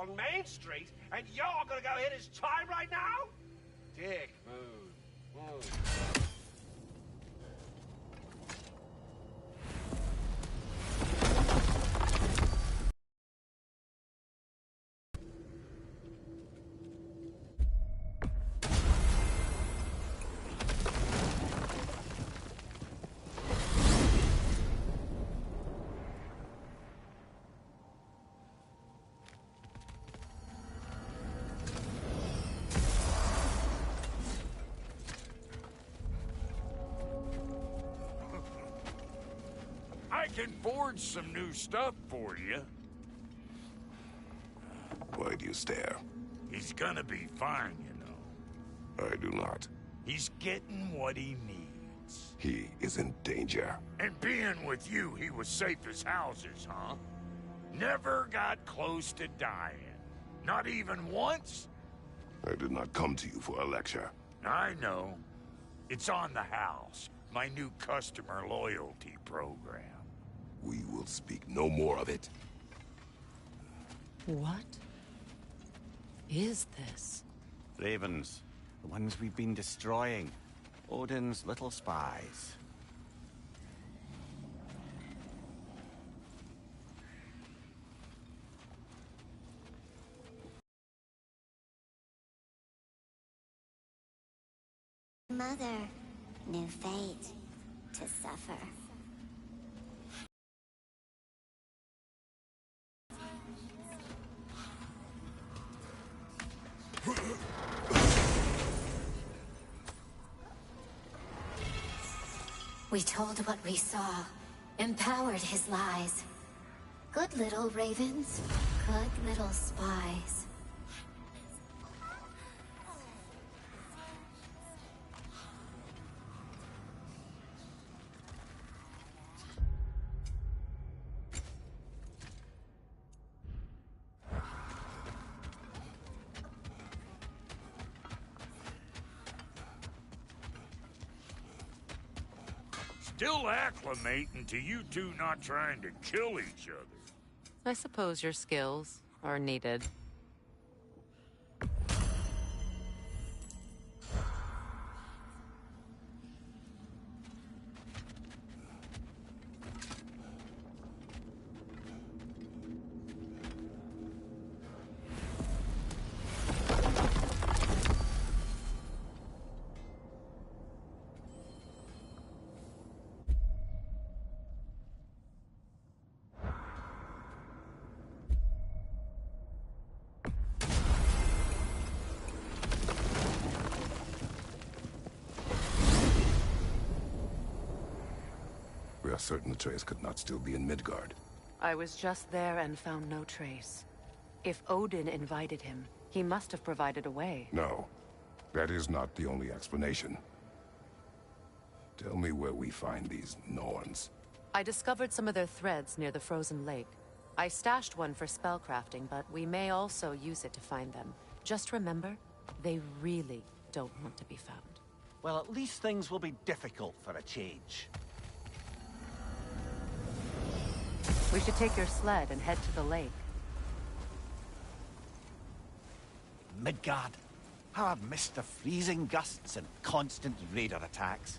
along Main Street, and you're gonna go hit his chime right now? Dick move. I can forge some new stuff for you. Why do you stare? He's gonna be fine, you know. I do not. He's getting what he needs. He is in danger. And being with you, he was safe as houses, huh? Never got close to dying. Not even once? I did not come to you for a lecture. I know. It's on the house. My new customer loyalty program. We will speak no more of it. What is this? Ravens. The ones we've been destroying. Odin's little spies. Mother knew fate to suffer. We told what we saw, empowered his lies. Good little ravens, good little spies. Still acclimating to you two not trying to kill each other. I suppose your skills are needed. We are certain Atreus could not still be in Midgard. I was just there and found no trace. If Odin invited him, he must have provided a way. No, that is not the only explanation. Tell me where we find these Norns. I discovered some of their threads near the frozen lake. I stashed one for spellcrafting, but we may also use it to find them. Just remember, they really don't want to be found. Well, at least things will be difficult for a change. We should take your sled and head to the lake. Midgard. How I've missed the freezing gusts and constant raider attacks.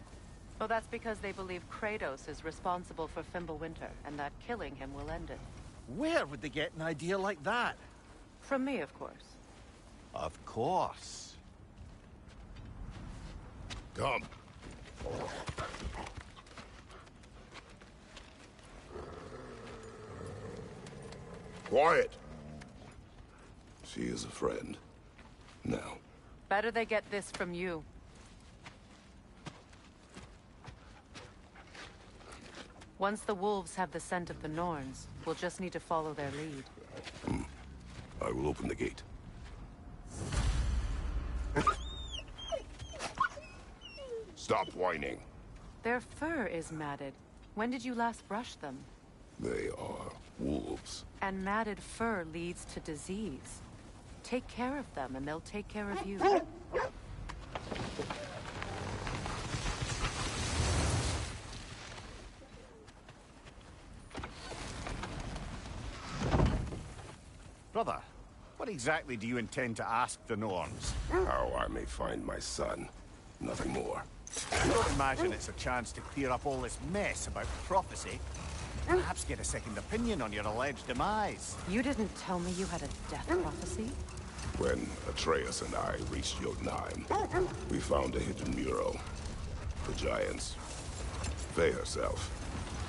Well, that's because they believe Kratos is responsible for Fimbulwinter, and that killing him will end it. Where would they get an idea like that? From me, of course. Of course. Come. Quiet. She is a friend. Now. Better they get this from you. Once the wolves have the scent of the Norns, we'll just need to follow their lead. I will open the gate. Stop whining. Their fur is matted. When did you last brush them? They are wolves. And matted fur leads to disease. Take care of them, and they'll take care of you. Brother, What exactly do you intend to ask the Norns? How I may find my son. Nothing more. I don't imagine it's a chance to clear up all this mess about prophecy. Perhaps get a second opinion on your alleged demise. You didn't tell me you had a death prophecy? When Atreus and I reached Jotunheim, we found a hidden mural. The Giants, Faye herself,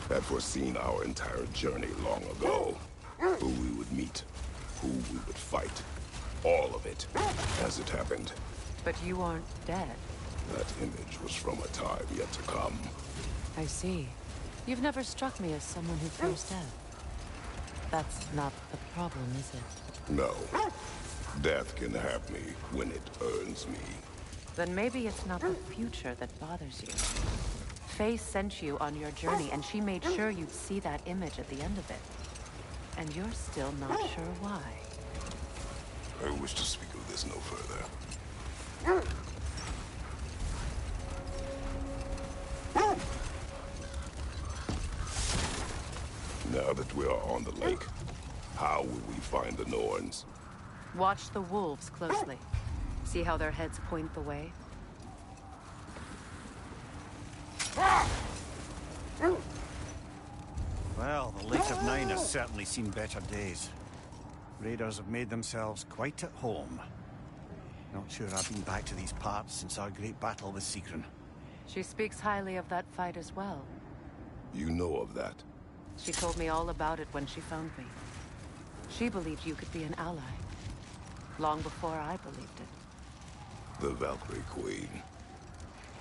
had foreseen our entire journey long ago. Who we would meet, who we would fight. All of it, as it happened. But you aren't dead. That image was from a time yet to come. I see. You've never struck me as someone who fears death. That's not the problem, is it? No. Death can have me when it earns me. Then maybe it's not the future that bothers you. Faye sent you on your journey, and she made sure you'd see that image at the end of it. And you're still not sure why. I wish to speak of this no further. Now that we are on the lake, how will we find the Norns? Watch the wolves closely. See how their heads point the way? Well, the Lake of Nine has certainly seen better days. Raiders have made themselves quite at home. Not sure I've been back to these parts since our great battle with Sigrun. She speaks highly of that fight as well. You know of that? She told me all about it when she found me. She believed you could be an ally. Long before I believed it. The Valkyrie Queen.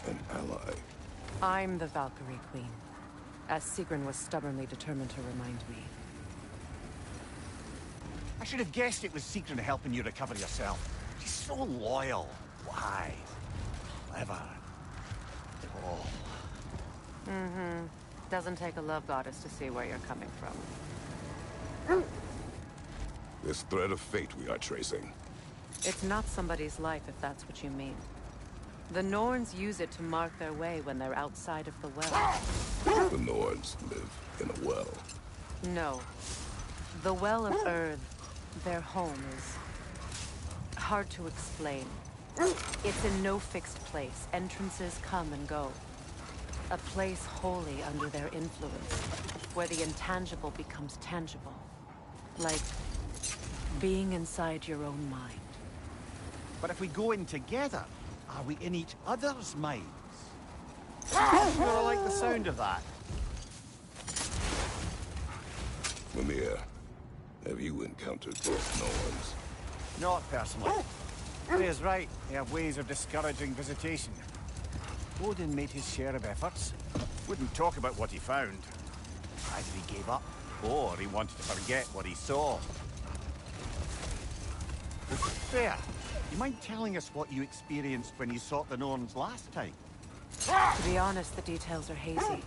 An ally. I'm the Valkyrie Queen, as Sigrun was stubbornly determined to remind me. I should have guessed it was Sigrun helping you recover yourself. She's so loyal, wise, clever. Oh. Mm-hmm. Doesn't take a love goddess to see where you're coming from. This thread of fate we are tracing. It's not somebody's life, if that's what you mean. The Norns use it to mark their way when they're outside of the well. The Norns live in a well. No. The Well of Earth, their home, is hard to explain. It's in no fixed place. Entrances come and go. A place wholly under their influence, where the intangible becomes tangible. Like being inside your own mind. But if we go in together, are we in each other's minds? I like the sound of that. Mimir, have you encountered those Norns? Not personally. Freya's right. They have ways of discouraging visitation. Odin made his share of efforts. Wouldn't talk about what he found. Either he gave up, or he wanted to forget what he saw. Freya, you mind telling us what you experienced when you sought the Norns last time? To be honest, the details are hazy.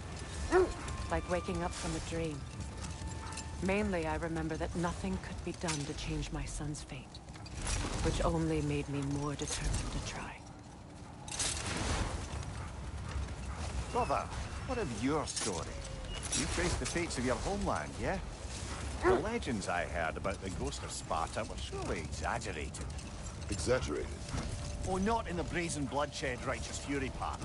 Like waking up from a dream. Mainly, I remember that nothing could be done to change my son's fate. Which only made me more determined to try. Brother, what of your story? You faced the fates of your homeland, yeah? The legends I heard about the ghost of Sparta were surely exaggerated. Exaggerated? Oh, not in the brazen bloodshed righteous fury part.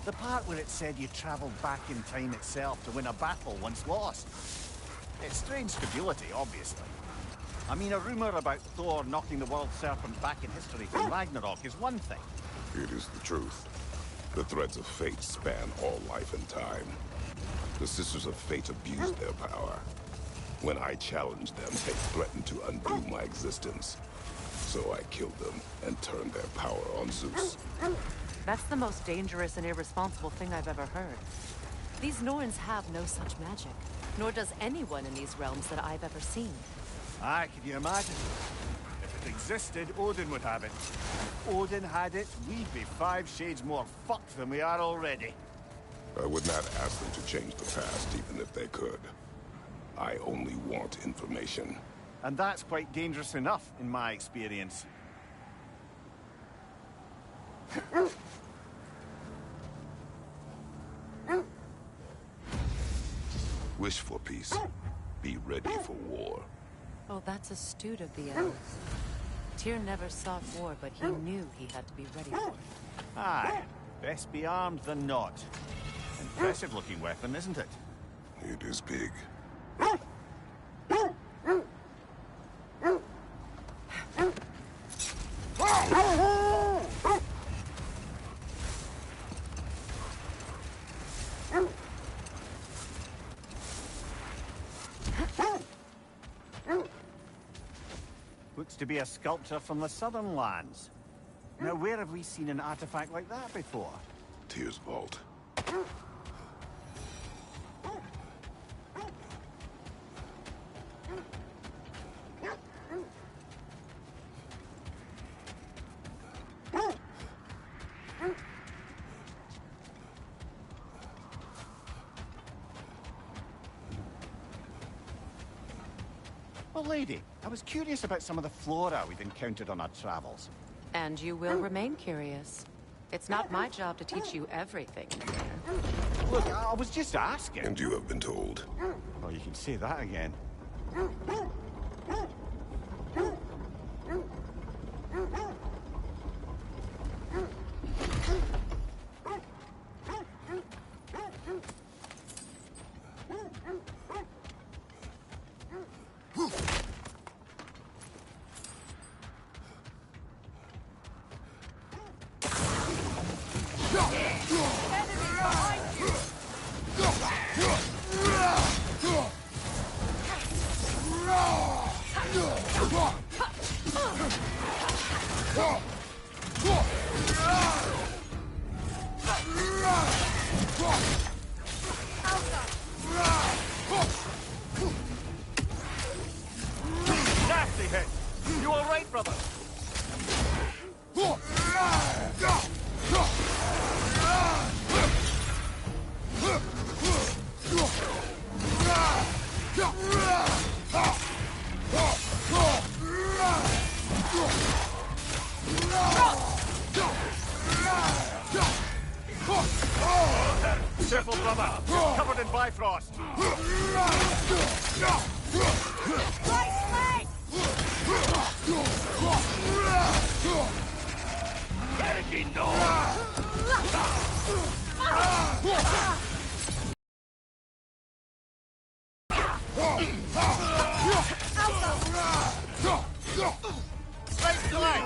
The part where it said you traveled back in time itself to win a battle once lost. It's strange credulity, obviously. I mean, a rumor about Thor knocking the world serpent back in history from Ragnarok is one thing. It is the truth. The threads of fate span all life and time. The Sisters of Fate abused their power. When I challenged them, they threatened to undo my existence. So I killed them and turned their power on Zeus. That's the most dangerous and irresponsible thing I've ever heard. These Norns have no such magic. Nor does anyone in these realms that I've ever seen. Aye, can you imagine? If it existed, Odin would have it. If Odin had it, we'd be 5 shades more fucked than we are already. I would not ask them to change the past, even if they could. I only want information. And that's quite dangerous enough, in my experience. Wish for peace. Be ready for war. Oh, that's astute of the elves. Tyr never sought war, but he knew he had to be ready for it. Aye, best be armed than not. Impressive looking weapon, isn't it? It is big. Looks to be a sculpture from the southern lands. Now, where have we seen an artifact like that before? Tyr's vault. Well, lady, I was curious about some of the flora we've encountered on our travels. And you will remain curious. It's not my job to teach you everything. Look, I was just asking. And you have been told. Oh, you can say that again. Nasty hit! You all right, brother? Careful, brother. You're covered in Bifrost. Straight to leg.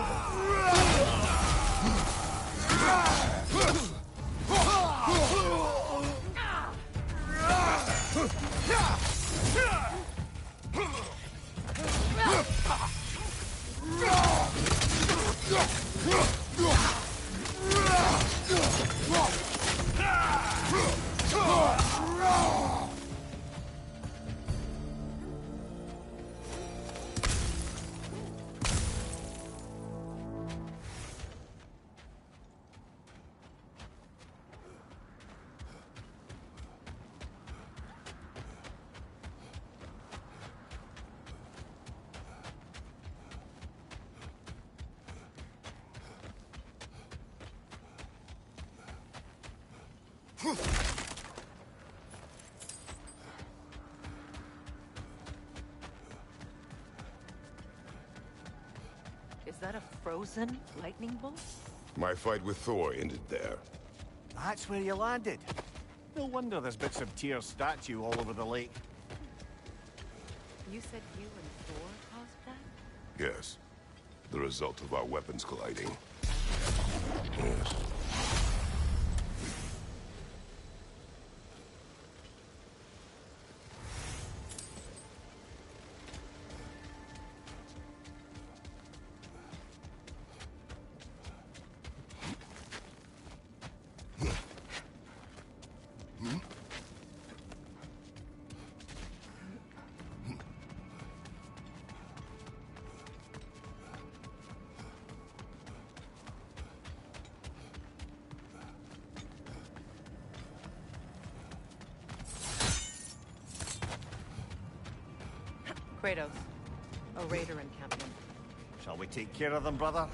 Is that a frozen lightning bolt? My fight with Thor ended there. That's where you landed. No wonder there's bits of Tyr's statue all over the lake. You said you and Thor caused that? Yes. The result of our weapons colliding. Yes. Kratos, a raider encampment. Shall we take care of them, brother?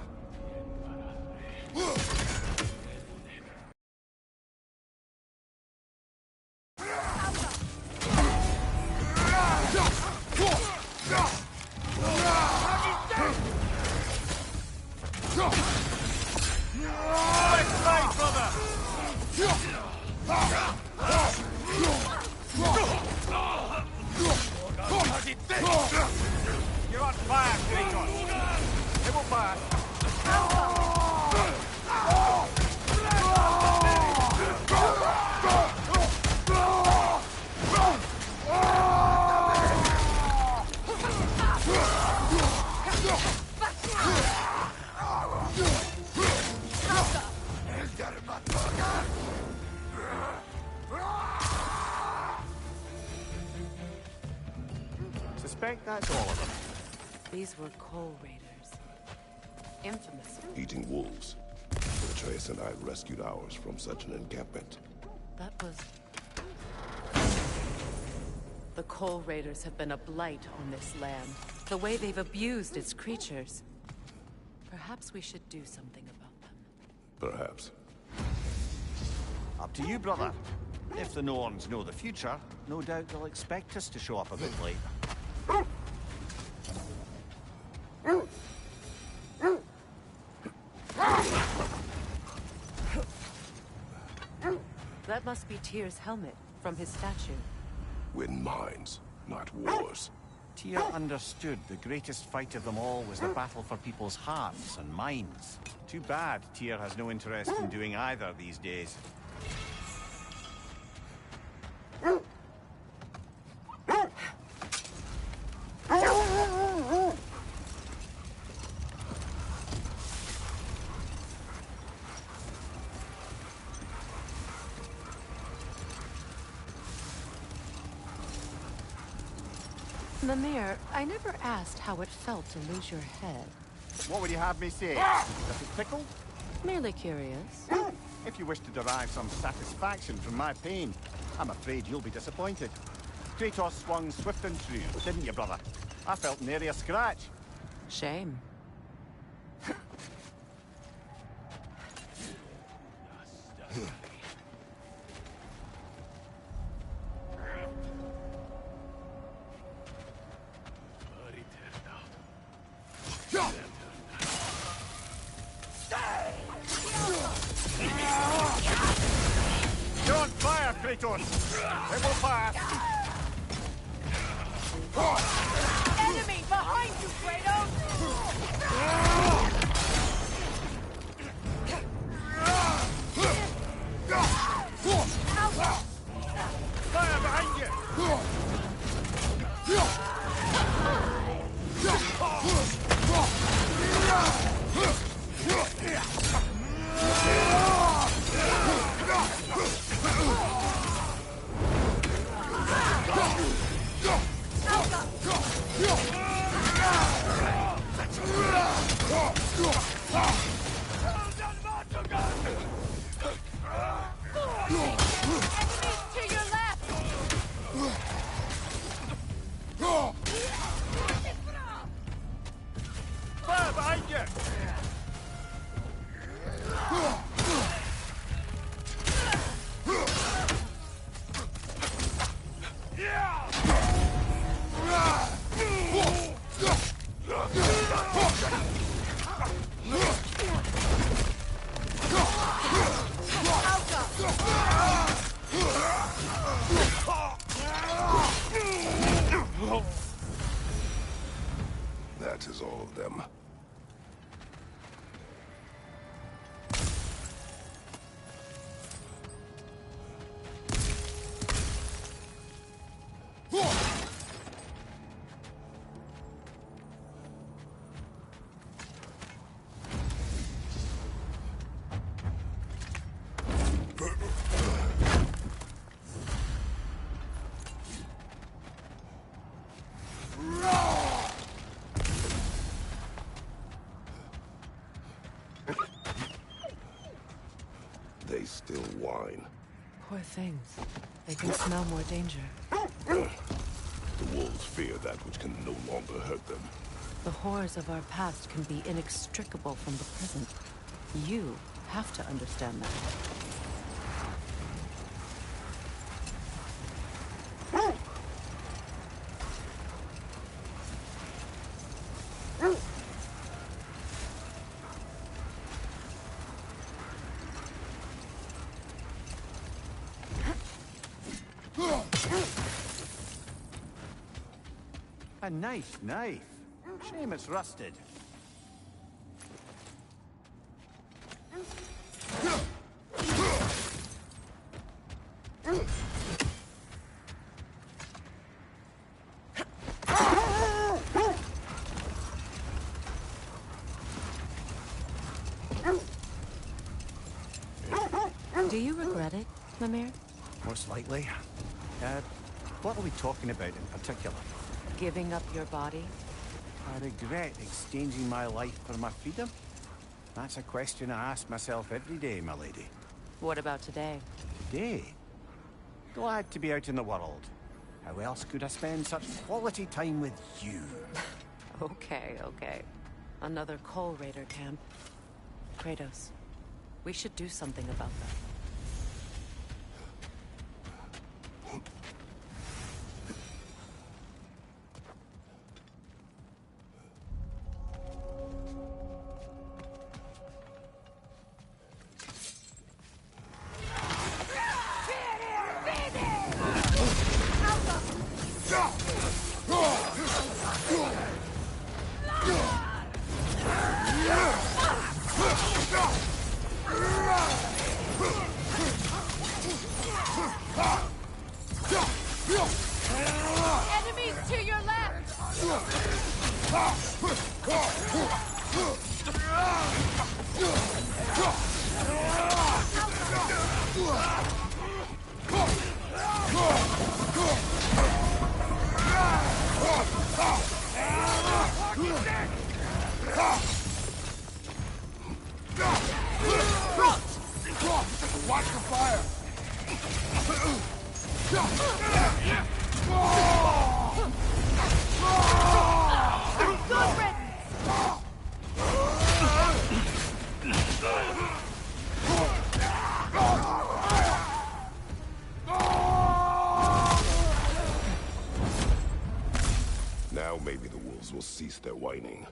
suspect that's all of them. These were coal raiders. Infamous. Eating wolves. Atreus and I rescued ours from such an encampment. That was... The coal raiders have been a blight on this land. The way they've abused its creatures. Perhaps we should do something about them. Perhaps. Up to you, brother. If the Norns know the future, no doubt they'll expect us to show up a bit late. That must be Tyr's helmet from his statue. Win minds, not wars. Tyr understood the greatest fight of them all was the battle for people's hearts and minds. Too bad Tyr has no interest in doing either these days. Mimir, I never asked how it felt to lose your head. What would you have me say? Does it tickle? Merely curious. If you wish to derive some satisfaction from my pain, I'm afraid you'll be disappointed. Kratos swung swift and true, didn't you, brother? I felt nary a scratch. Shame. You're on fire, Kratos! It will pass! Enemy behind you, Kratos! Fire behind you! To your left! Fire behind you! That is all of them. They still whine. Poor things. They can smell more danger. The wolves fear that which can no longer hurt them. The horrors of our past can be inextricable from the present. You have to understand that. A nice knife. Shame it's rusted. Do you regret it, Mimir? Most likely. What are we talking about in particular? Giving up your body? I regret exchanging my life for my freedom? That's a question I ask myself every day, my lady. What about today? Today? Glad to be out in the world. How else could I spend such quality time with you? Okay, okay. Another Coal Raider camp. Kratos, we should do something about that. Enemies to your left! Watch the fire! Good riddance! Now maybe the wolves will cease their whining.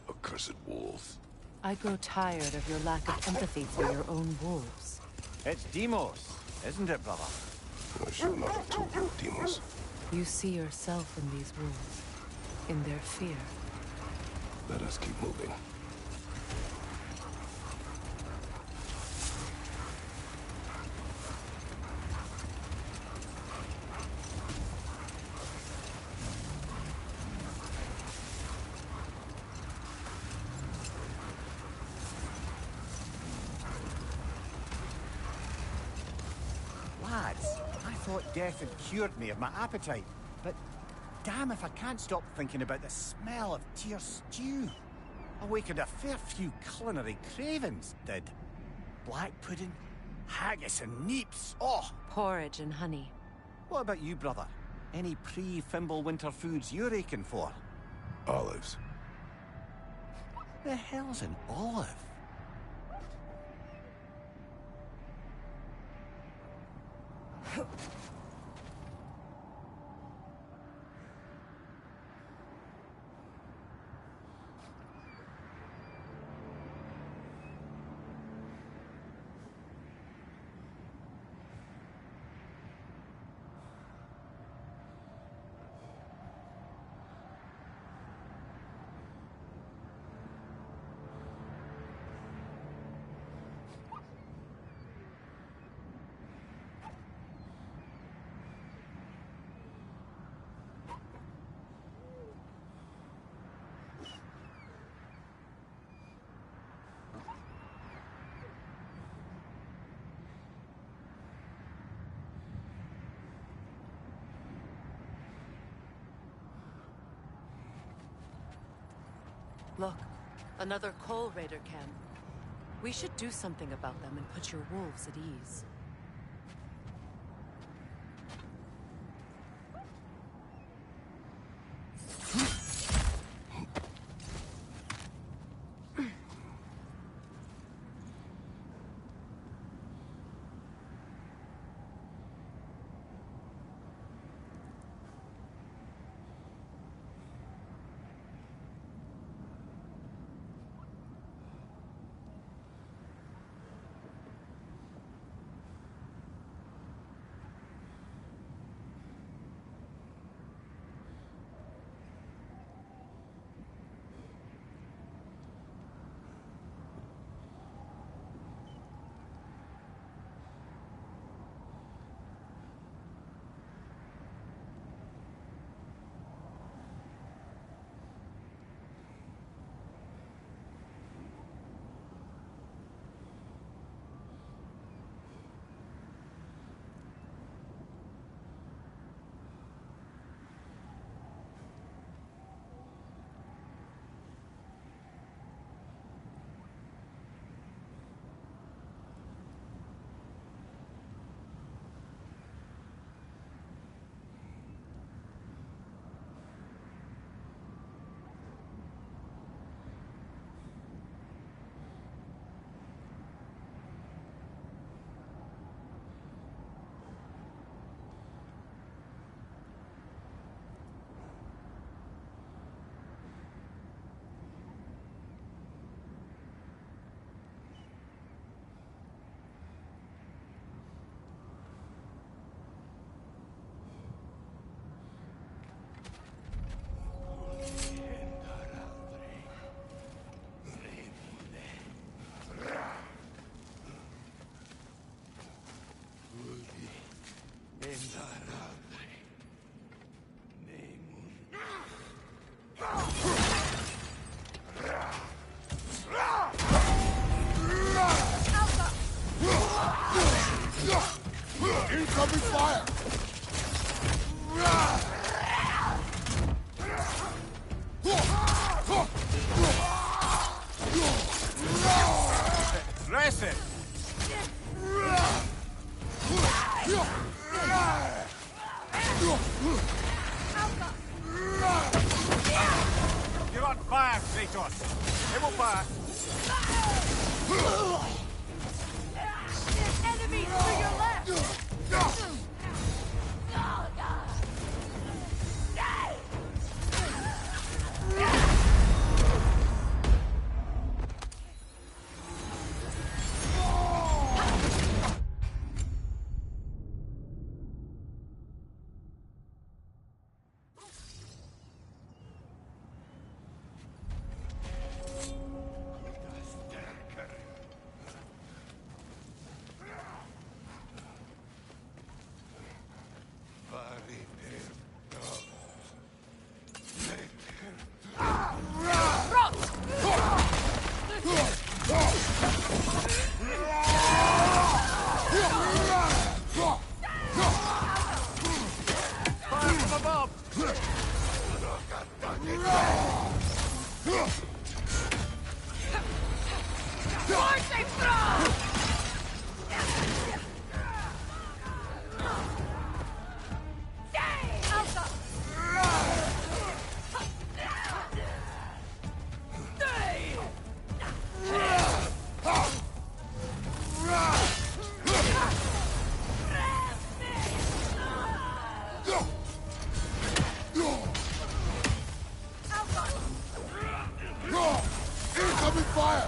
Accursed wolves. I grow tired of your lack of empathy for your own wolves. It's Demos, isn't it, brother? I should not have told you, Demos. You see yourself in these wolves, in their fear. Let us keep moving. Lads, I thought death had cured me of my appetite, but damn if I can't stop thinking about the smell of Tyr stew. Awakened a fair few culinary cravings, did. Black pudding, haggis and neeps. Oh! Porridge and honey. What about you, brother? Any pre-Fimble winter foods you're aching for? Olives. The hell's an olive? Look, another coal raider camp. We should do something about them and put your wolves at ease. Incoming fire! Dress it! You're on fire, Kratos! It will fire! Enemy to your left! Force throw! Open fire!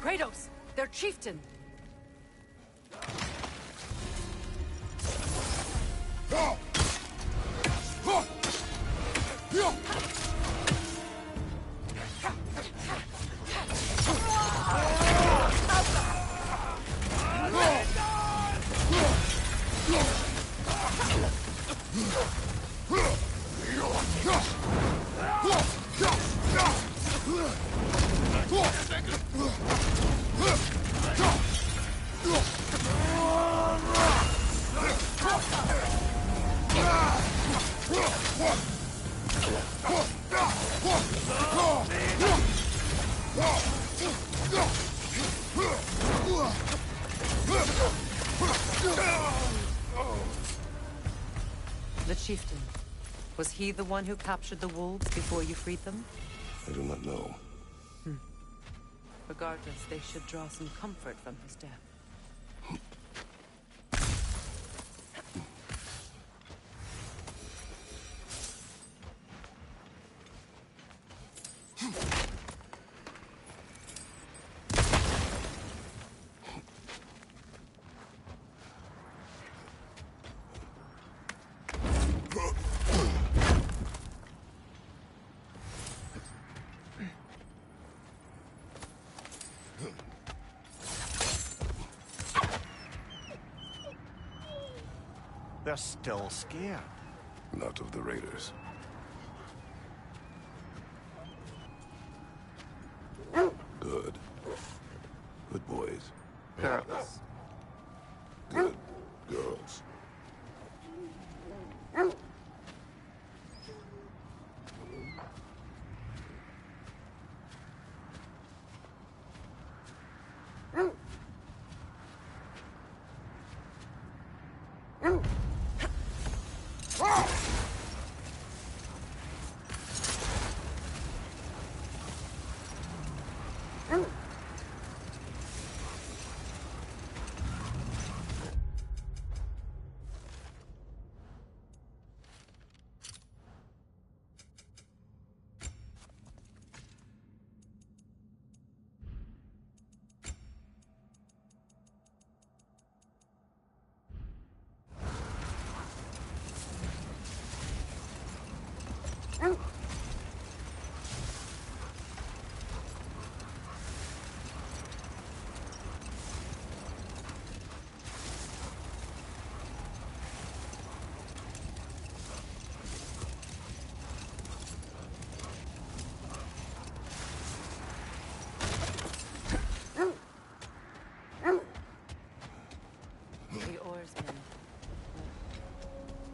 Kratos! Their chieftain! The chieftain. Was he the one who captured the wolves before you freed them? I do not know. Regardless, they should draw some comfort from his death. They're still scared. Not of the raiders. Good. Good boys. Girls. Good girls.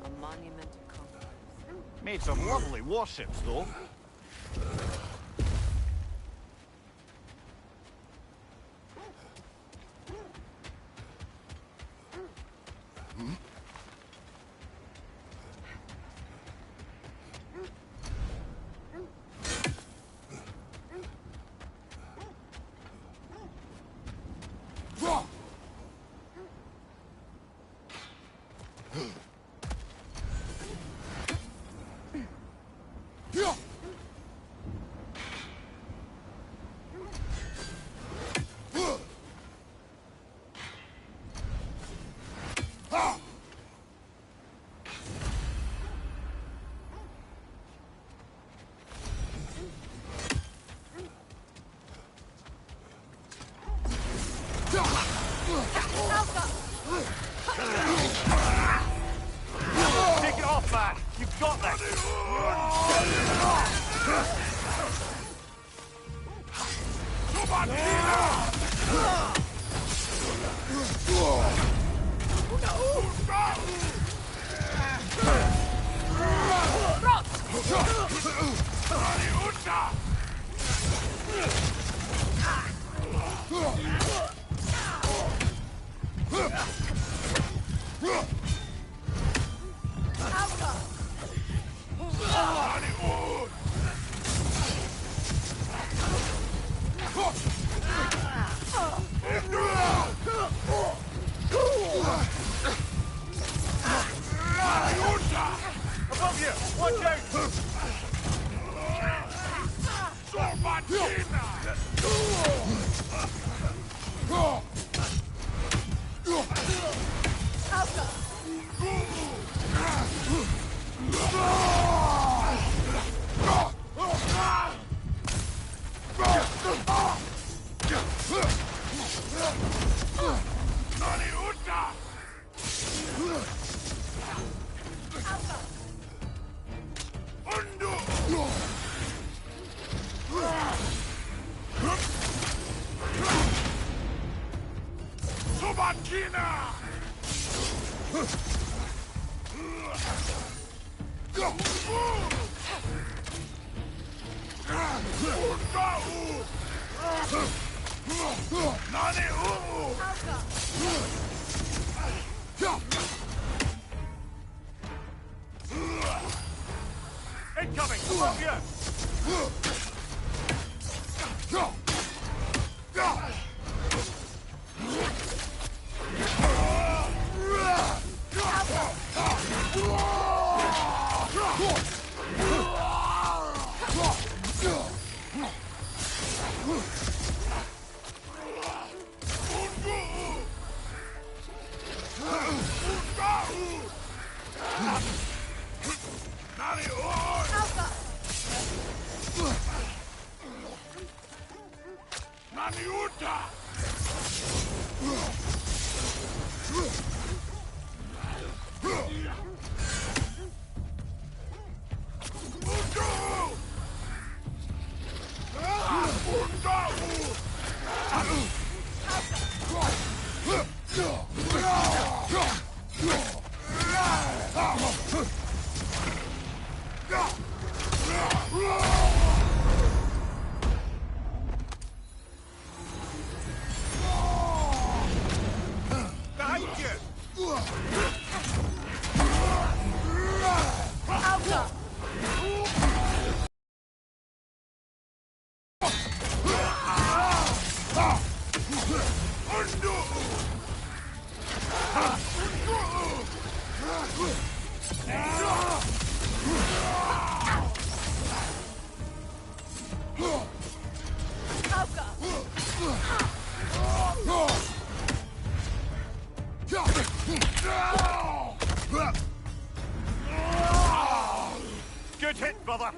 A monument of conquerors. Made some lovely warships, though. Take it off, man! You've got this! Above you! Watch out! Incoming! Above you! Good hit, brother!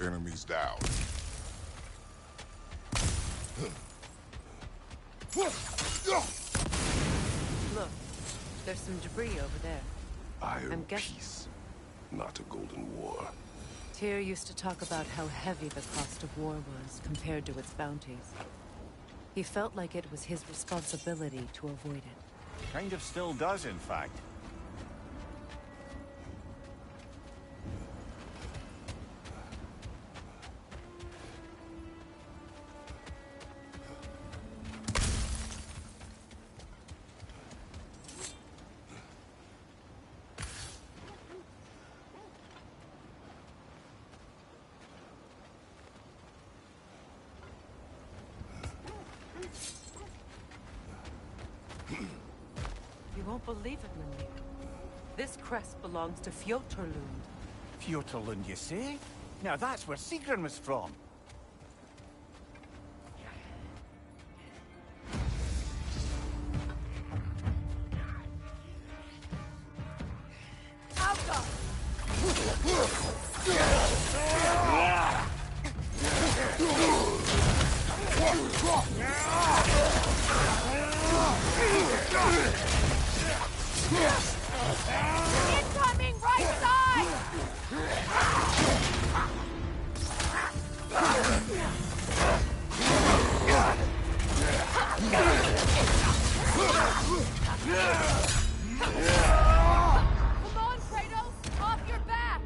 Enemies down. Look, there's some debris over there. Iron guessing- peace, not a golden war. Tyr used to talk about how heavy the cost of war was compared to its bounties. He felt like it was his responsibility to avoid it. Kind of still does, in fact. You won't believe it, Mimir. This crest belongs to Fjotorlund. Fjotorlund, you say? Now that's where Sigrun was from. Incoming right side! Come on, Kratos! Off your back!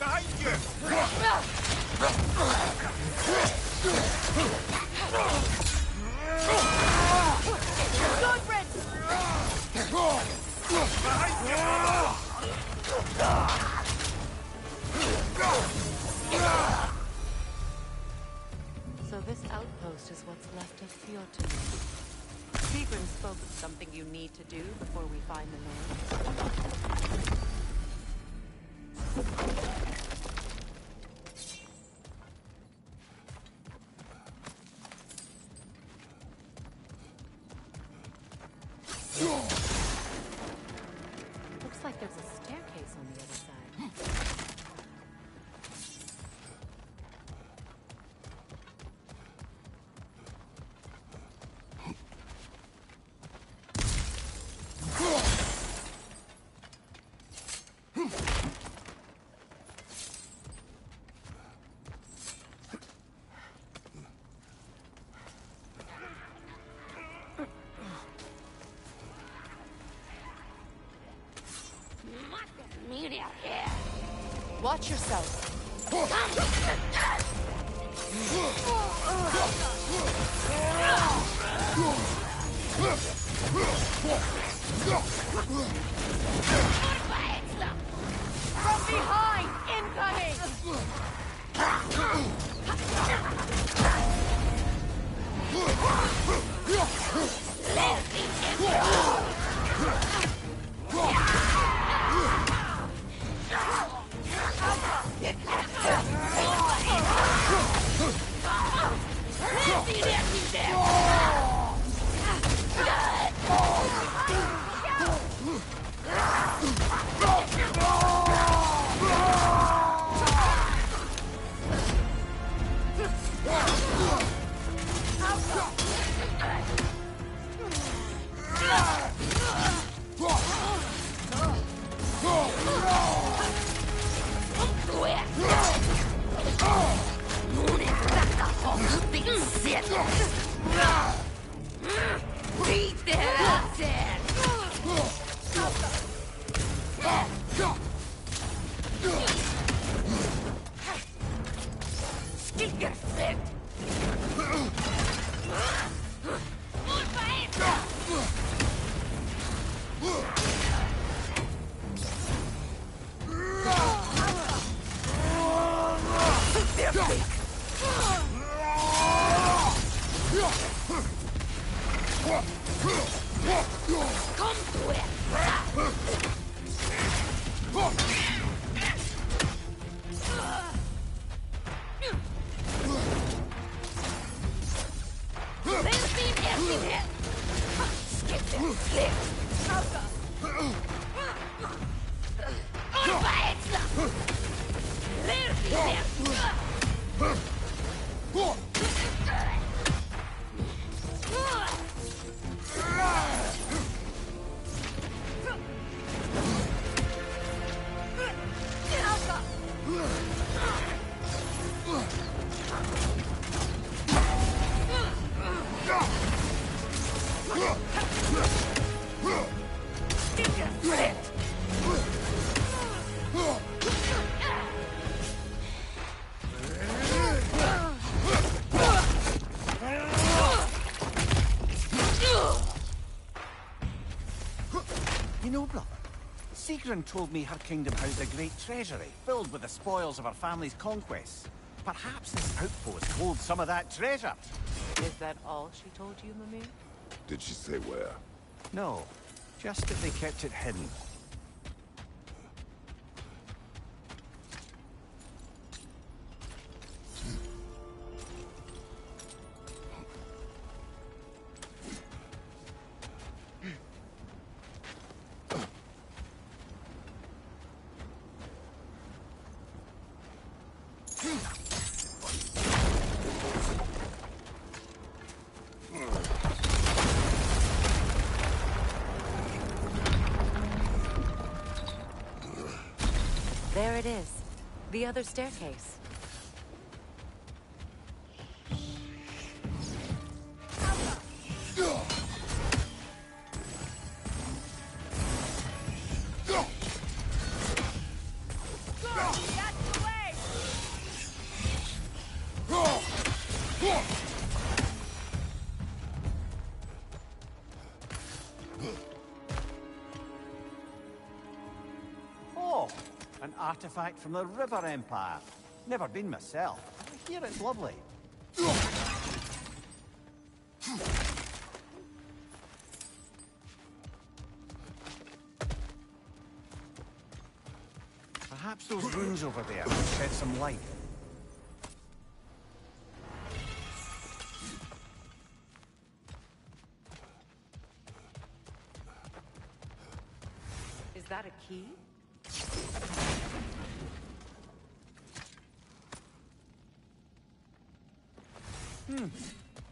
Behind you! Good riddance! Behind you, brother! So this outpost is what's left of Fjotorlund. Sigrun spoke of something you need to do before we find the Lord. Looks like there's a staircase on the other side. Watch yourself. From behind! Incoming! You know, brother, Sigrun told me her kingdom housed a great treasury filled with the spoils of her family's conquests. Perhaps this outpost holds some of that treasure. Is that all she told you, Mimir? Did she say where? No, just that they kept it hidden. There it is. The other staircase. An artifact from the River Empire. Never been myself. I hear it's lovely. Perhaps those runes over there will shed some light. Is that a key?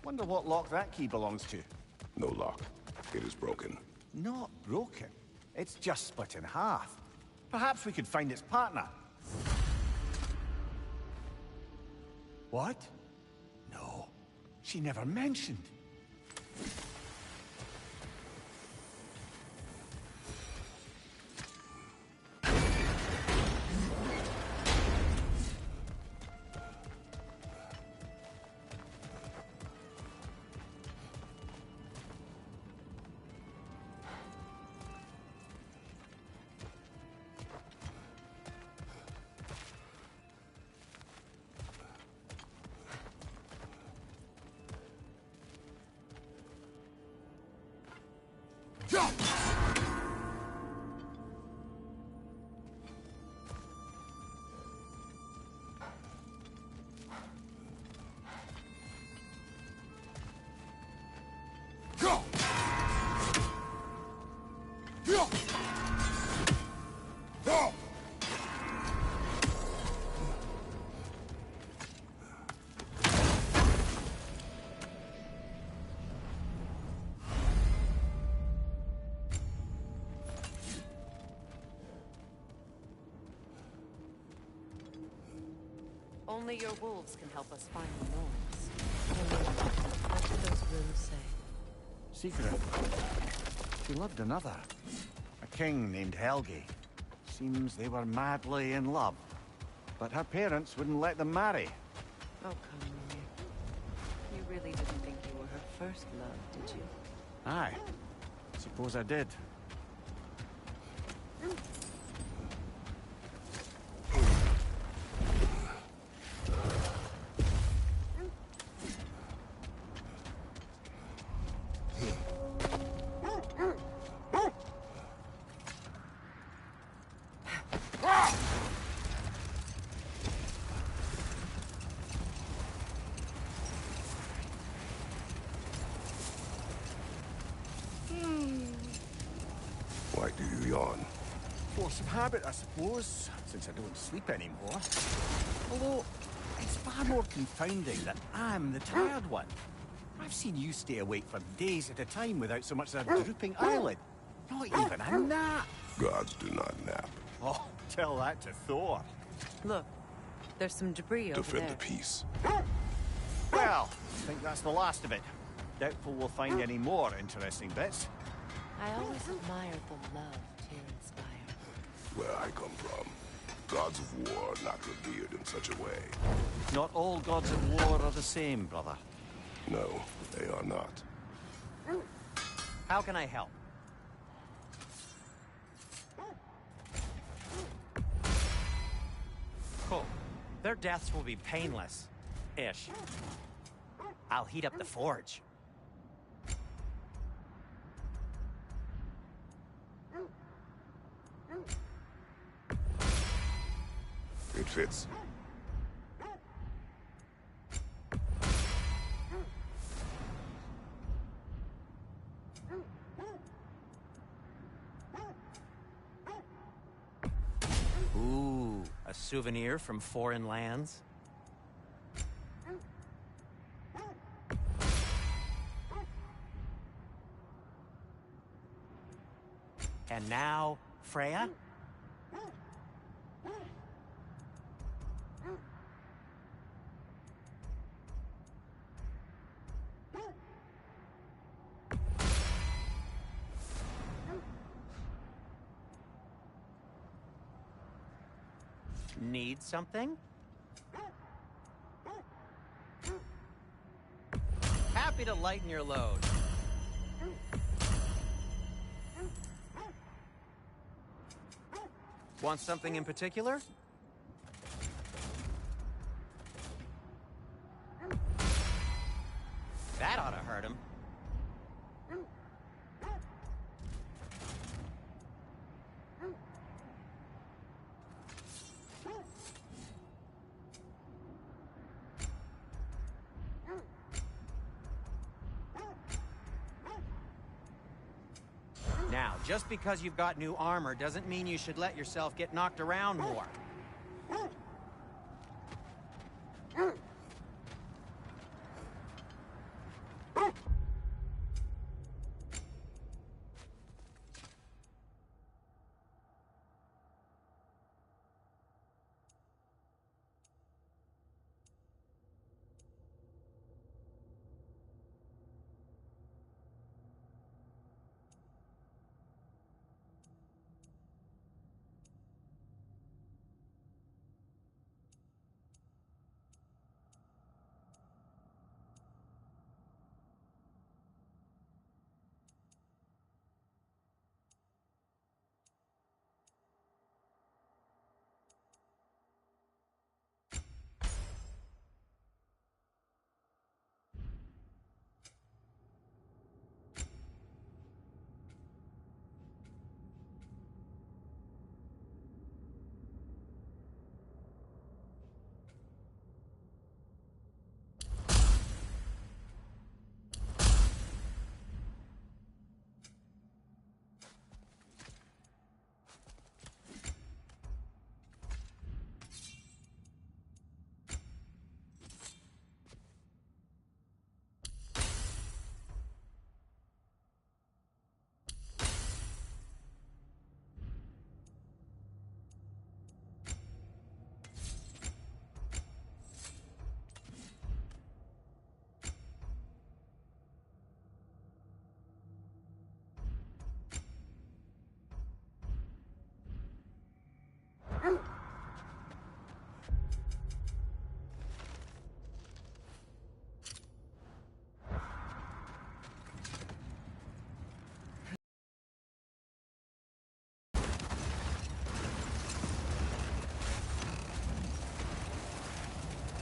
Wonder what lock that key belongs to. No lock. It is broken. Not broken. It's just split in half. Perhaps we could find its partner. What? No. She never mentioned. Only your wolves can help us find the noise. What do those runes say? Secret. She loved another. A king named Helgi. Seems they were madly in love. But her parents wouldn't let them marry. Oh, come on. You really didn't think you were her first love, did you? Aye. Suppose I did. Why do you yawn? Force of habit, I suppose, since I don't sleep anymore. Although, it's far more confounding that I'm the tired one. I've seen you stay awake for days at a time without so much as a drooping eyelid. Not even a nap. Gods do not nap. Oh, tell that to Thor. Look, there's some debris over Defend there. the peace. Well, I think that's the last of it. Doubtful we'll find any more interesting bits. I always admired the love Tyr inspired. Where I come from, gods of war are not revered in such a way. Not all gods of war are the same, brother. No, they are not. How can I help? Cool. Their deaths will be painless-ish. I'll heat up the forge. It fits. Ooh, a souvenir from foreign lands? And now, Freya? Need something? Happy to lighten your load. Want something in particular? That ought to hurt him. Now, just because you've got new armor doesn't mean you should let yourself get knocked around more.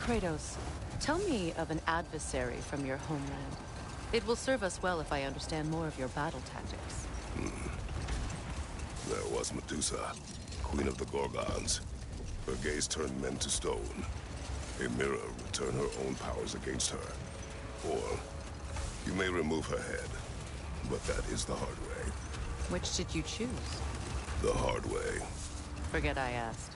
Kratos, tell me of an adversary from your homeland. It will serve us well if I understand more of your battle tactics. There was Medusa, queen of the Gorgons. Her gaze turned men to stone. A mirror would turn her own powers against her. Or, you may remove her head, but that is the hard way. Which did you choose? The hard way. Forget I asked.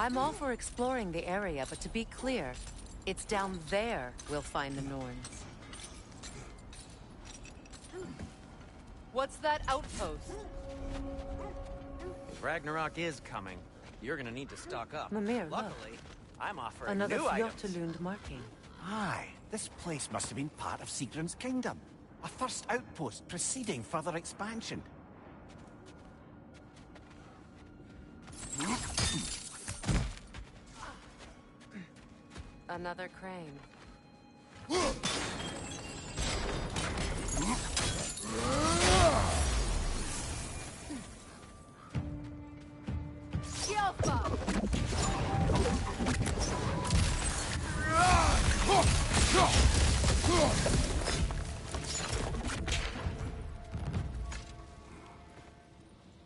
I'm all for exploring the area, but to be clear, it's down there we'll find the Norns. What's that outpost? If Ragnarok is coming, you're gonna need to stock up. Mimir, look. Luckily, I'm offering Another new items. Fjortulund marking. Aye, this place must have been part of Sigrun's kingdom. A first outpost preceding further expansion. Another crane.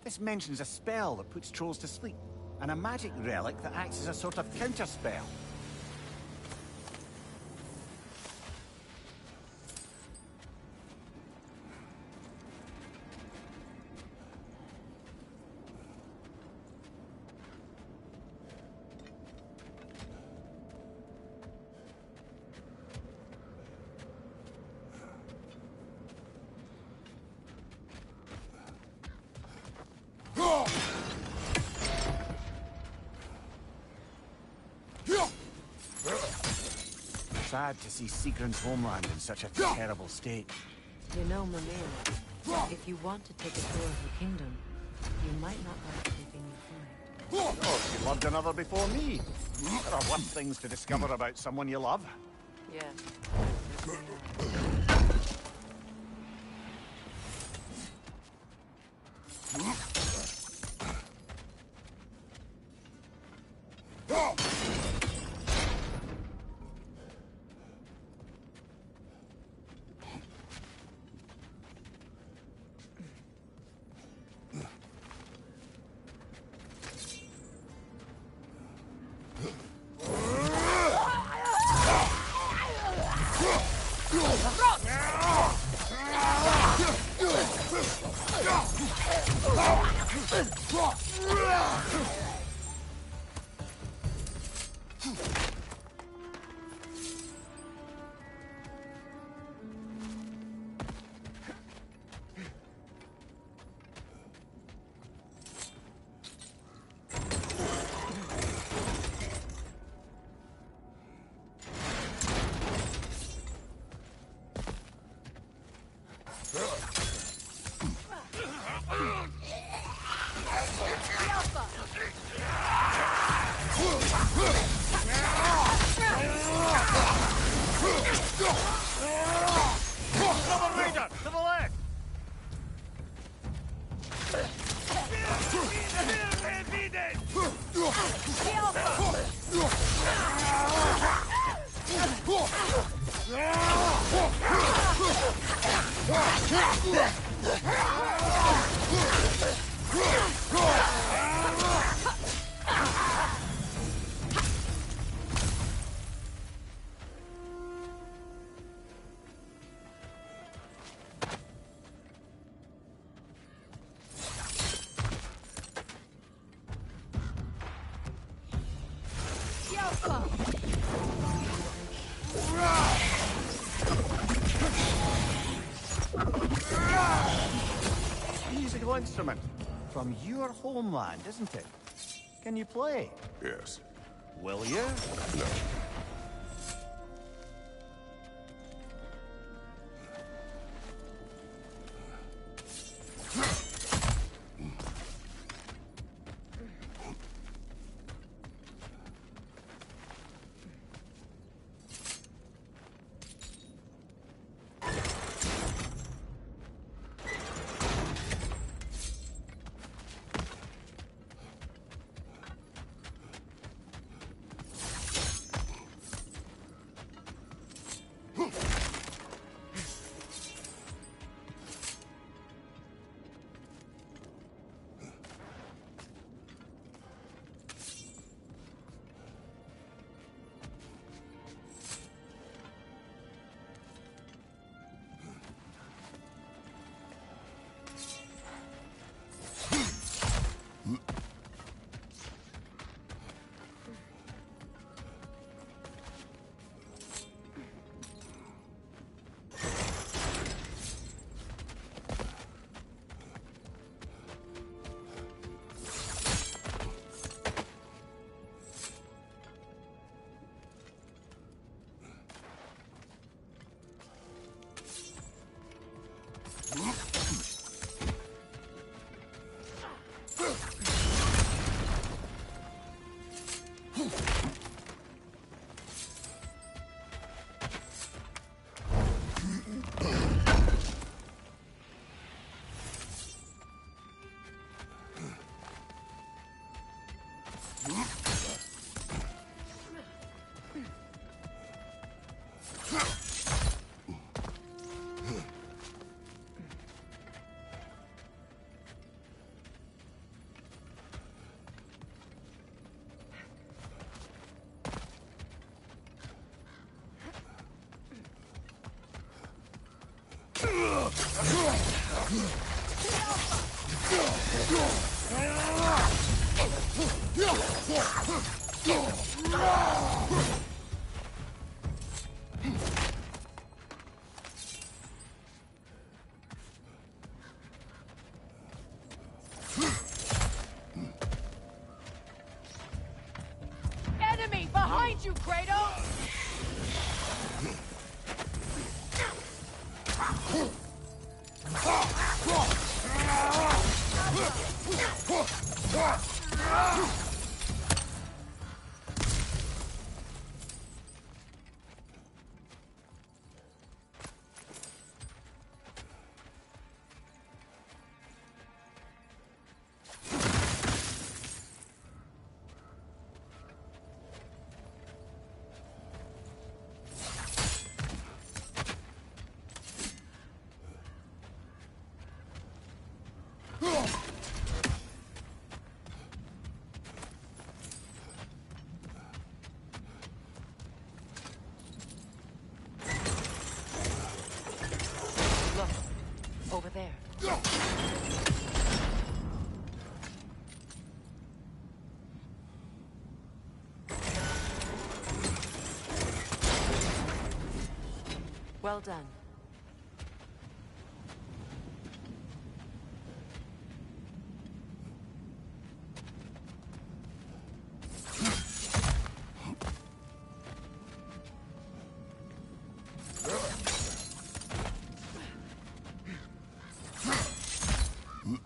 This mentions a spell that puts trolls to sleep, and a magic relic that acts as a sort of counter-spell. Sad to see Sigrun's homeland in such a terrible state. You know, Mimir, if you want to take a tour of the kingdom, you might not like everything you find. Oh, you loved another before me. There are worse things to discover about someone you love. Yeah. Musical instrument. From your homeland, isn't it? Can you play? Yes. Will you? No. Enemy behind you, Kratos! Look, over there. Well done.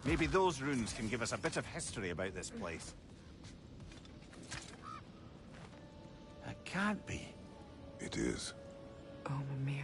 Maybe those runes can give us a bit of history about this place. It can't be. It is. Oh, Mimir.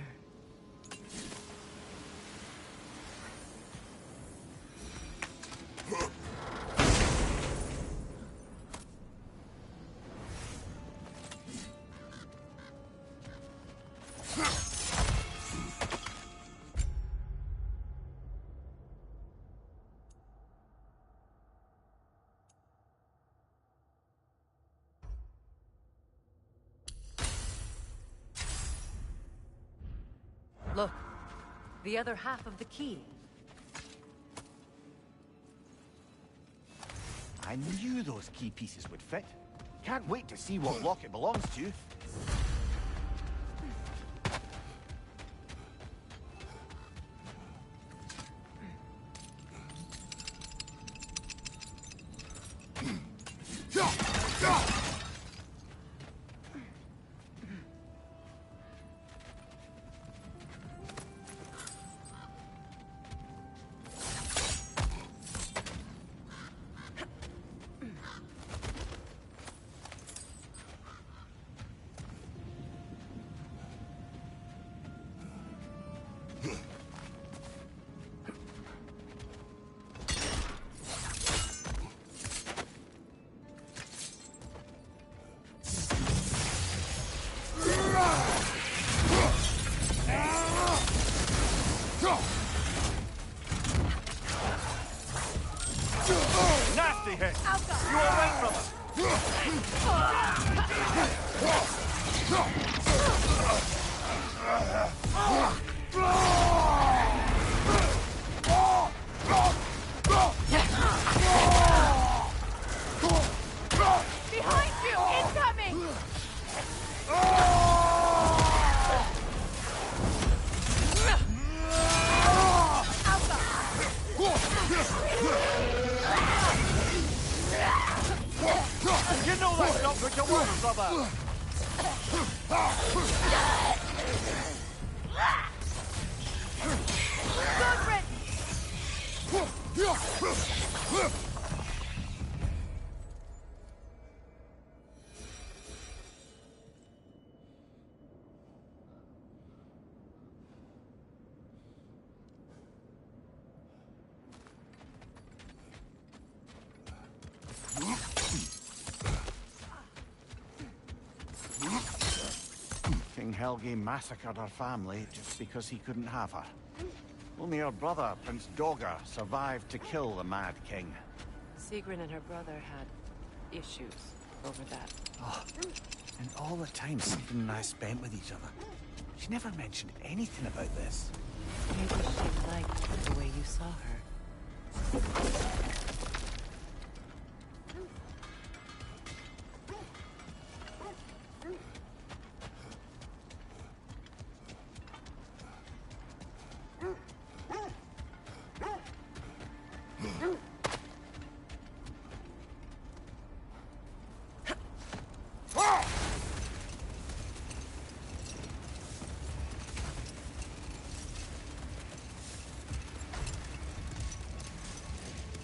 Look, the other half of the key. I knew those key pieces would fit. Can't wait to see what lock it belongs to. brother! King Helge massacred her family just because he couldn't have her. Only her brother, Prince Dogger, survived to kill the Mad King. Sigrun and her brother had issues over that. Oh, and all the time Sigrun and I spent with each other. She never mentioned anything about this. Maybe she liked the way you saw her.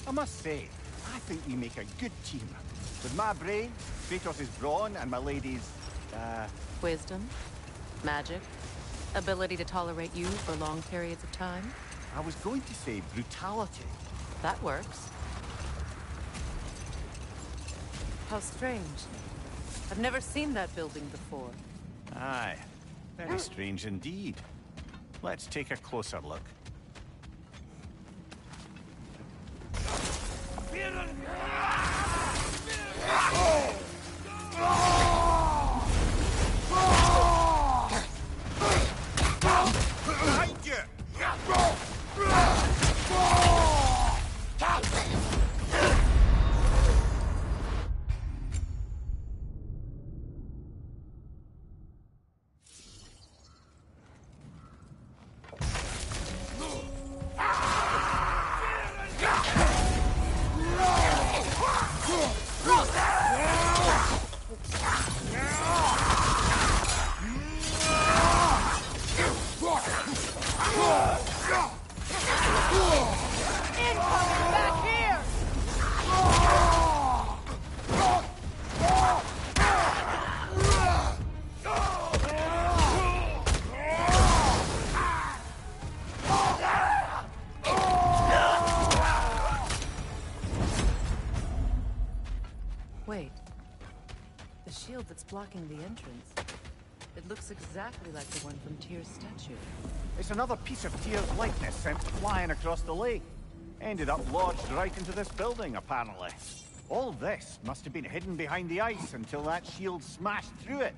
I must say, I think we make a good team. With my brain, Kratos' brawn, and my lady's, Wisdom, magic, ability to tolerate you for long periods of time. I was going to say brutality. That works. How strange. I've never seen that building before. Aye, very strange indeed. Let's take a closer look. Wait. The shield that's blocking the entrance. It looks exactly like the one from Tyr's statue. It's another piece of Tyr's likeness sent flying across the lake. Ended up lodged right into this building, apparently. All this must have been hidden behind the ice until that shield smashed through it.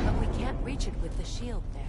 But we can't reach it with the shield there.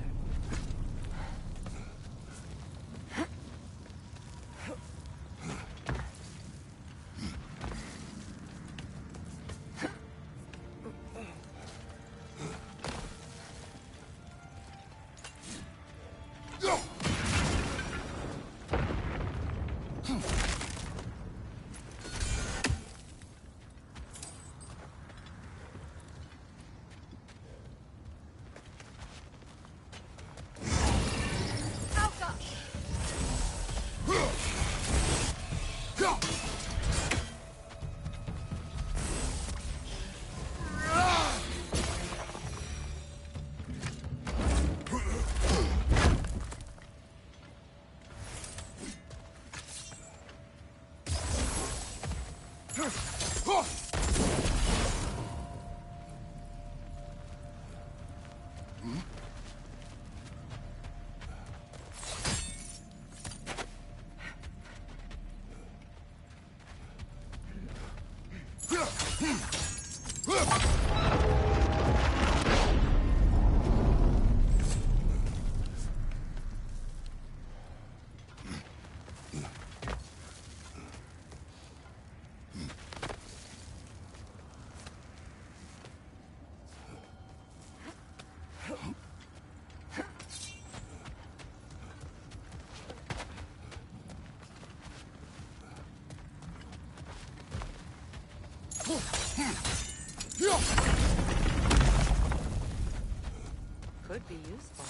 be useful.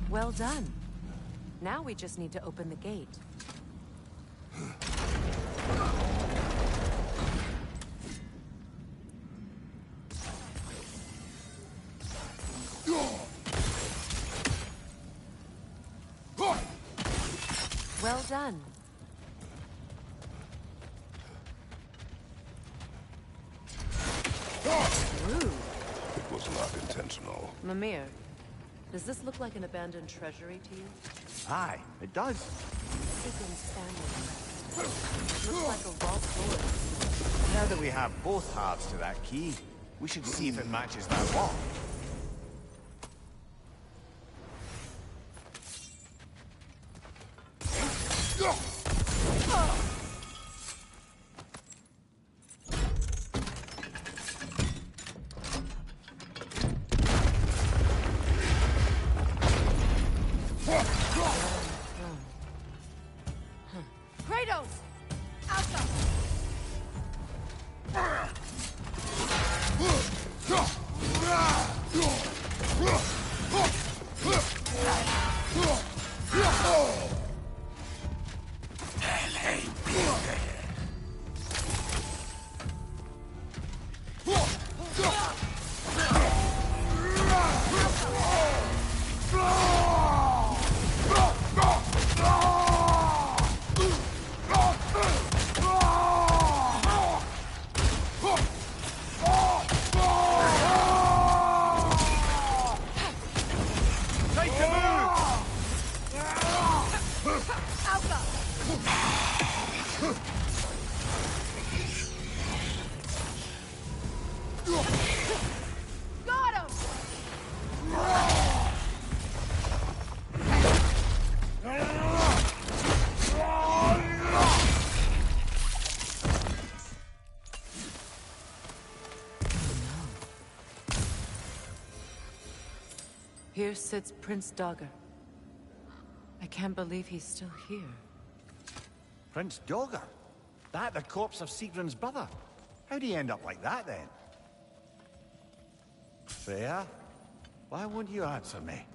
Well done. Now we just need to open the gate. Well done. Rude. It was not intentional. Mimir, does this look like an abandoned treasury to you? Aye, it does. Sigurd's family. Looks like a vault door. Now that we have both halves to that key, we should see if it matches that lock. Kratos! Alpha! Got him! Here sits Prince Dagger. I can't believe he's still here. Prince Dagger? That the corpse of Sigrun's brother? How'd he end up like that, then? Freya? Why won't you answer me?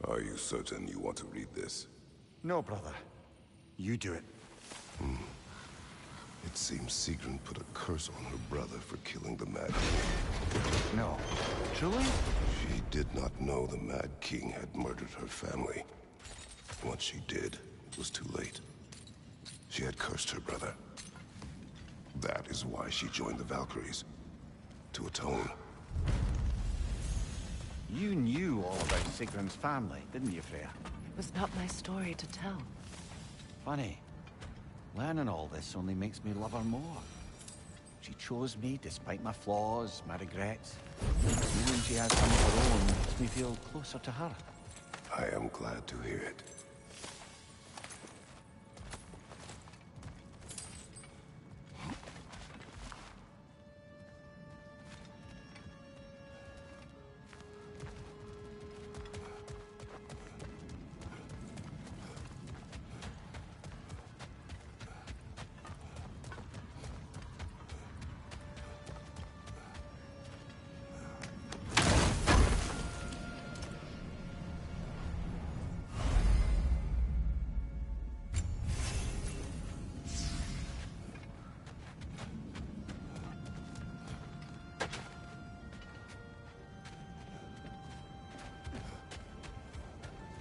Are you certain you want to read this? No, brother. You do it. It seems Sigrun put a curse on her brother for killing the Mad King. No. Truly? She did not know the Mad King had murdered her family. Once she did, it was too late. She had cursed her brother. That is why she joined the Valkyries. To atone. You knew all about Sigrun's family, didn't you, Freya? It was not my story to tell. Funny. Learning all this only makes me love her more. She chose me despite my flaws, my regrets. Knowing she has some of her own makes me feel closer to her. I am glad to hear it.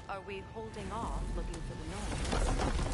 Are we holding off looking for the noise?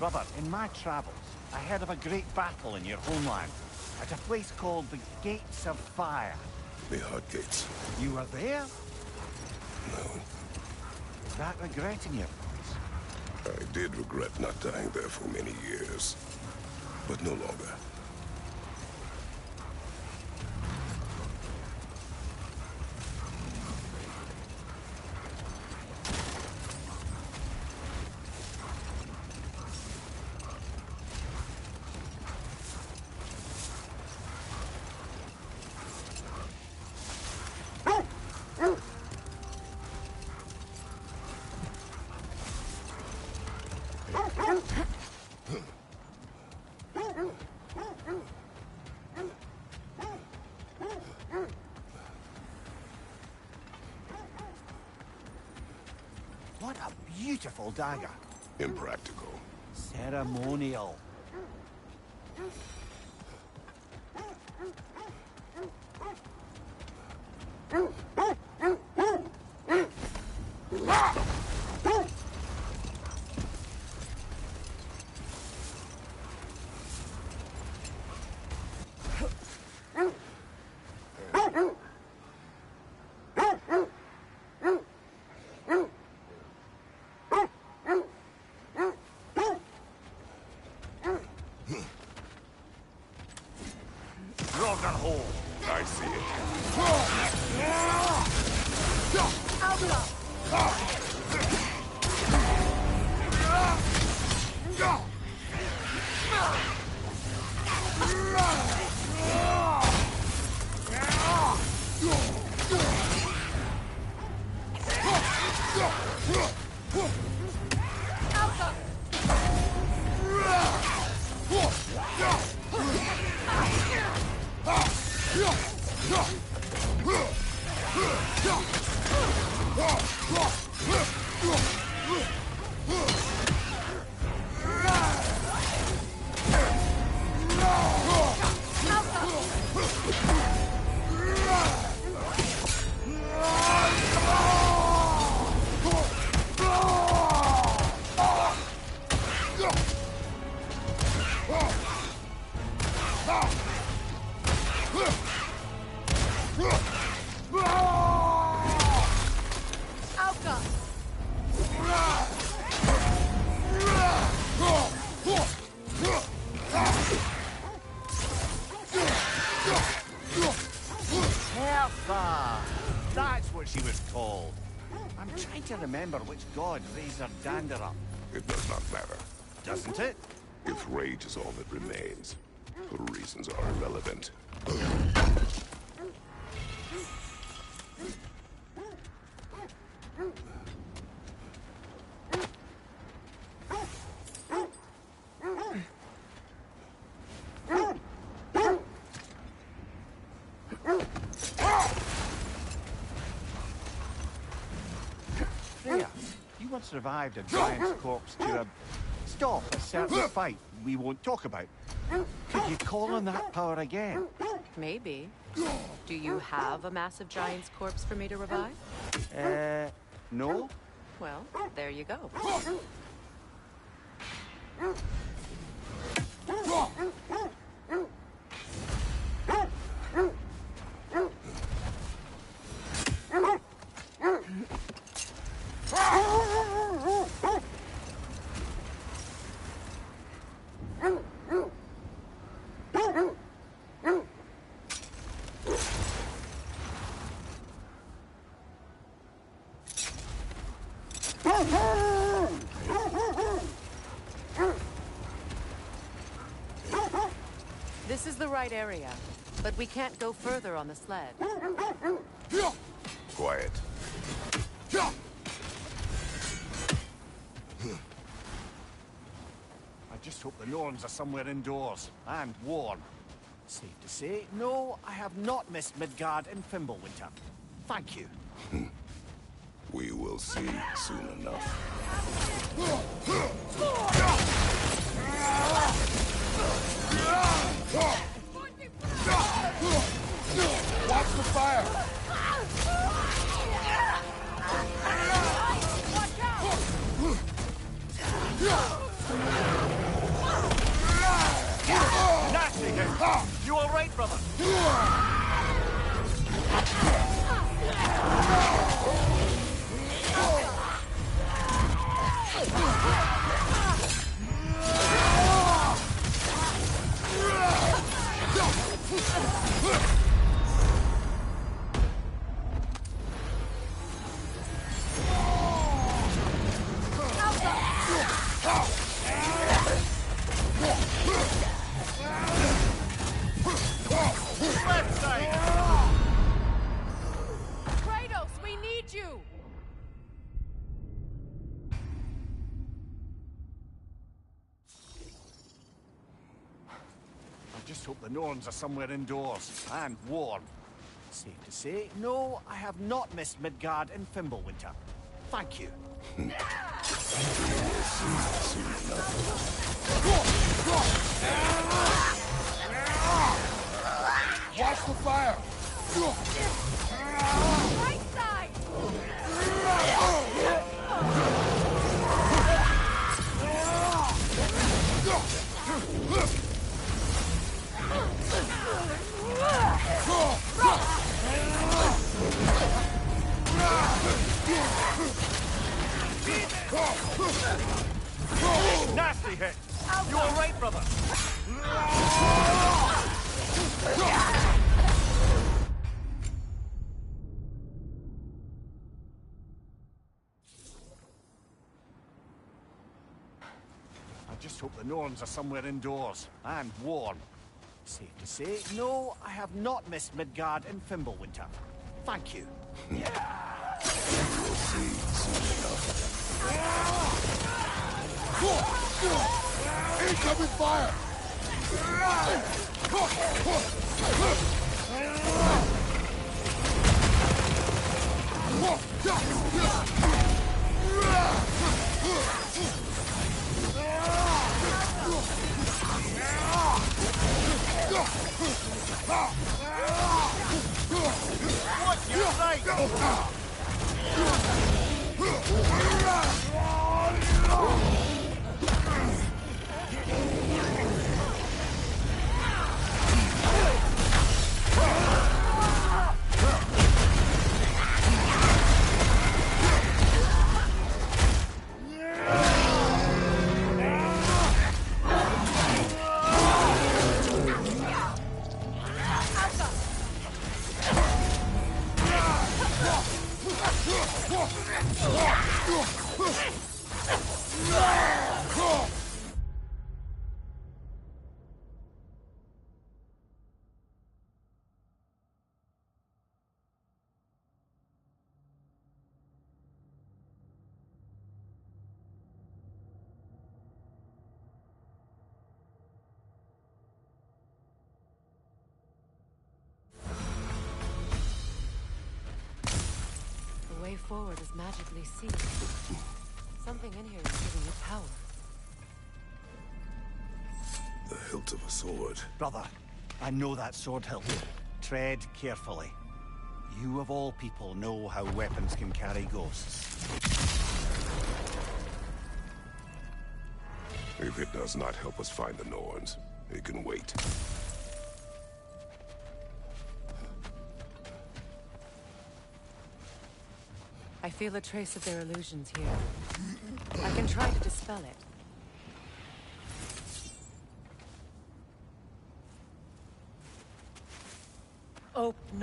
Brother, in my travels, I heard of a great battle in your homeland. At a place called the Gates of Fire. The Hut Gates. You were there? No. Is that regret in your voice? I did regret not dying there for many years. But no longer. What a beautiful dagger. Impractical. Ceremonial. I see it. That's what she was called. I'm trying to remember which god raised her dander up. It does not matter. Doesn't it? If rage is all that remains, the reasons are irrelevant. Freya, you once revived a giant's corpse to stop a certain fight we won't talk about. Could you call on that power again? Maybe. Do you have a massive giant's corpse for me to revive? No? Well, there you go. This is the right area, but we can't go further on the sled. Quiet. I just hope the Norns are somewhere indoors and warm. Safe to say, no, I have not missed Midgard in Fimbulwinter. Thank you. We will see soon enough. Watch the fire! Watch out! you! I just hope the Norns are somewhere indoors, and warm. Safe to say, no, I have not missed Midgard in Fimbulwinter. Thank you. Watch the fire! Right side! Nasty hit! You all right, brother? I just hope the Norns are somewhere indoors, and warm. Safe to say, no, I have not missed Midgard in Fimbulwinter. Thank you. You'll see soon enough. Incoming fire! What's your sight? The way forward is magically sealed. Something in here is giving it power. The hilt of a sword. Brother, I know that sword hilt. Tread carefully. You of all people know how weapons can carry ghosts. If it does not help us find the Norns, it can wait. I feel a trace of their illusions here. I can try to dispel it. Open.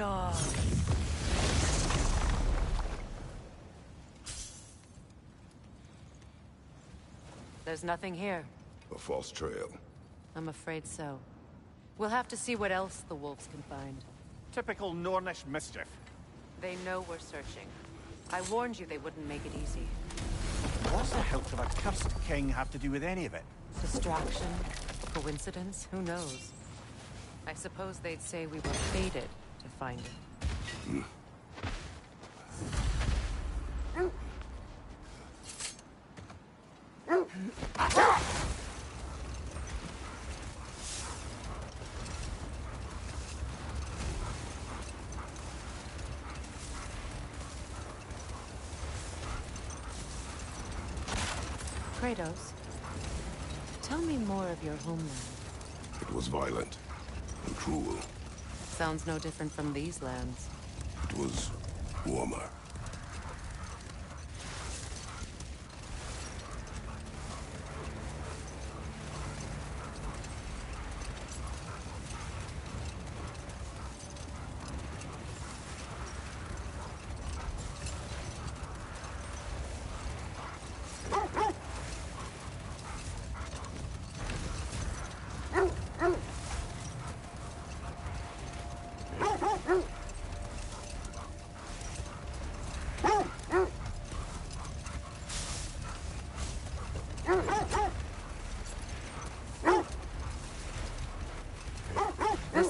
There's nothing here. A false trail. I'm afraid so. We'll have to see what else the wolves can find. Typical Nornish mischief. They know we're searching. I warned you they wouldn't make it easy. What's the hilt of a cursed king have to do with any of it? Distraction? Coincidence? Who knows? I suppose they'd say we were fated to find it. Kratos, tell me more of your homeland. It was violent and cruel. Sounds no different from these lands. It was warmer.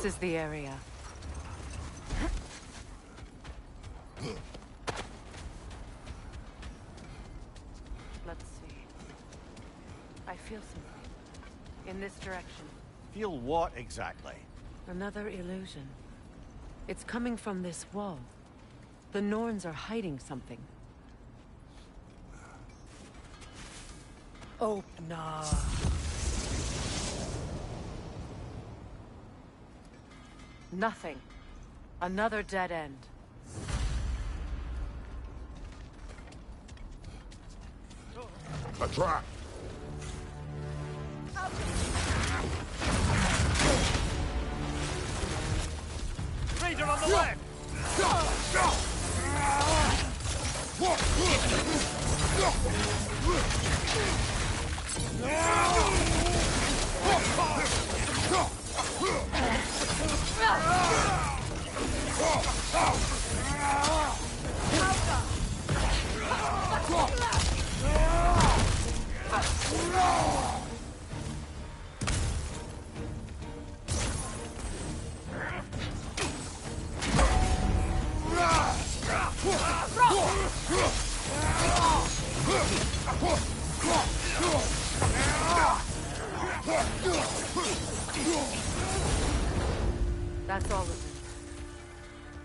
This is the area. Let's see. I feel something. In this direction. Feel what exactly? Another illusion. It's coming from this wall. The Norns are hiding something. Oh, no. Nothing. Another dead end. A trap! Ranger on the left! That's all of them.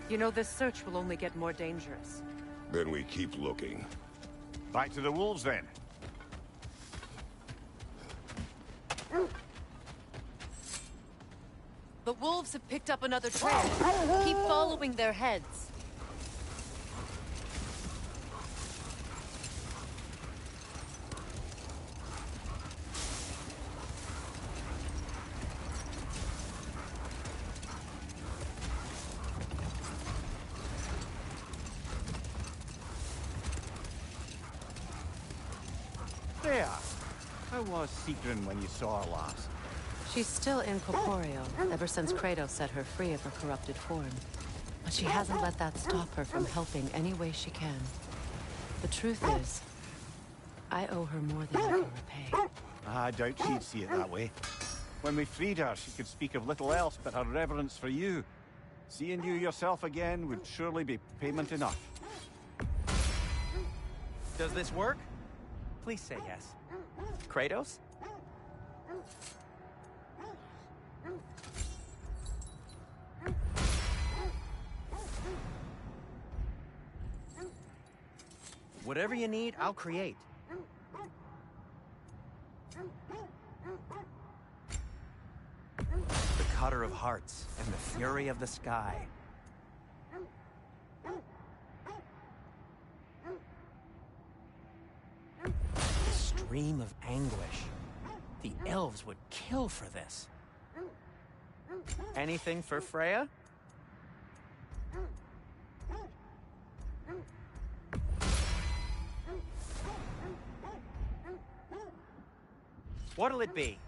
You know, this search will only get more dangerous. Then we keep looking. Back to the wolves, then. The wolves have picked up another trail. Keep following their heads. There. How was Sigrun when you saw her last? She's still incorporeal, ever since Kratos set her free of her corrupted form. But she hasn't let that stop her from helping any way she can. The truth is, I owe her more than I can repay. I doubt she'd see it that way. When we freed her, she could speak of little else but her reverence for you. Seeing you yourself again would surely be payment enough. Does this work? Please say yes. Kratos? Whatever you need, I'll create. The cutter of hearts and the fury of the sky. The stream of anguish. The elves would kill for this. Anything for Freya? What'll it be?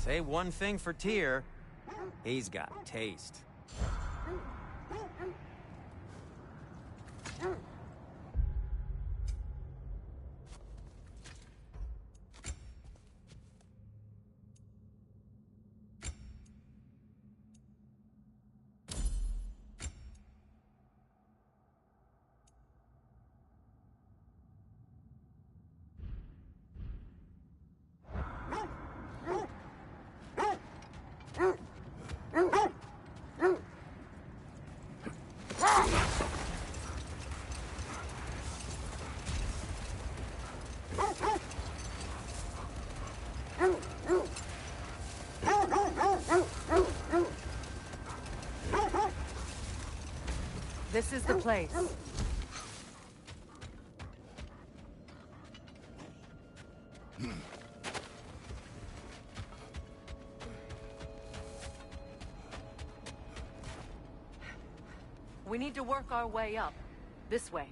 Say one thing for Tyr. He's got taste. This is the place. We need to work our way up. This way.